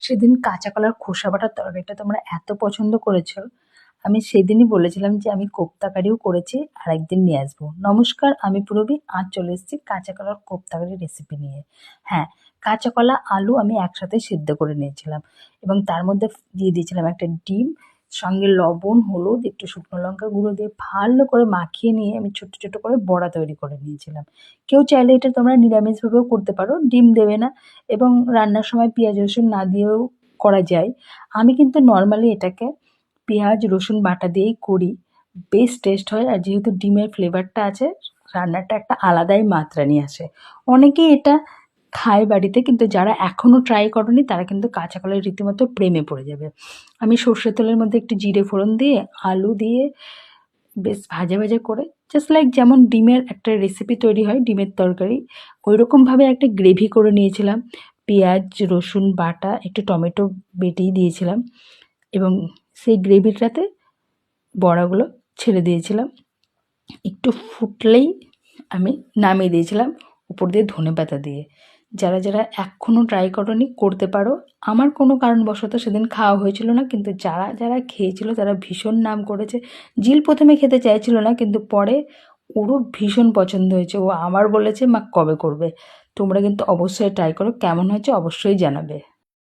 সেদিন কাঁচা কলার খোসা বাটার তরকারিটা তোমরা এত পছন্দ করেছো, আমি সেদিনই বলেছিলাম যে আমি কোপ্তা কারিও করেছি, আর একদিন নিয়ে আসবো। নমস্কার, আমি পূরবী, আজ চলে এসেছি কাঁচা কলার কোপ্তা কারি রেসিপি নিয়ে। হ্যাঁ, কাঁচা কলা আলু আমি একসাথে সিদ্ধ করে নিয়েছিলাম এবং তার মধ্যে দিয়ে দিয়েছিলাম একটা ডিম, সঙ্গে লবণ, হলুদ, একটু শুকনো লঙ্কা গুঁড়ো দিয়ে ভালো করে মাখিয়ে নিয়ে আমি ছোট ছোট করে বড়া তৈরি করে নিয়েছিলাম। কেউ চাইলে এটা তোমরা নিরামিষভাবেও করতে পারো, ডিম দেবে না, এবং রান্নার সময় পেঁয়াজ রসুন না দিয়েও করা যায়। আমি কিন্তু নর্মালি এটাকে পেঁয়াজ রসুন বাটা দিয়েই করি, বেশ টেস্ট হয়। আর যেহেতু ডিমের ফ্লেভারটা আছে, রান্নাটা একটা আলাদাই মাত্রা নিয়ে আসে। অনেকেই এটা খায় বাড়িতে, কিন্তু যারা এখনও ট্রাই করনি তারা কিন্তু কাঁচা কলার রীতিমতো প্রেমে পড়ে যাবে। আমি সর্ষের তেলের মধ্যে একটু জিরে ফোড়ন দিয়ে আলু দিয়ে বেশ ভাজা ভাজা করে, জাস্ট লাইক যেমন ডিমের একটা রেসিপি তৈরি হয় ডিমের তরকারি, ওই রকমভাবে একটা গ্রেভি করে নিয়েছিলাম। পেঁয়াজ রসুন বাটা, একটু টমেটো বেটেই দিয়েছিলাম এবং সেই গ্রেভিটাতে বড়াগুলো ছেড়ে দিয়েছিলাম। একটু ফুটলেই আমি নামিয়ে দিয়েছিলাম উপর দিয়ে ধনেপাতা দিয়ে। যারা যারা এখনও ট্রাই করনি করতে পারো। আমার কোনো কারণবশত সেদিন খাওয়া হয়েছিল না, কিন্তু যারা যারা খেয়েছিল তারা ভীষণ নাম করেছে। জিল প্রথমে খেতে চাইছিল না, কিন্তু পরে ওরও ভীষণ পছন্দ হয়েছে। ও আবার বলেছে মা কবে করবে। তোমরা কিন্তু অবশ্যই ট্রাই করো, কেমন হয়েছে অবশ্যই জানাবে।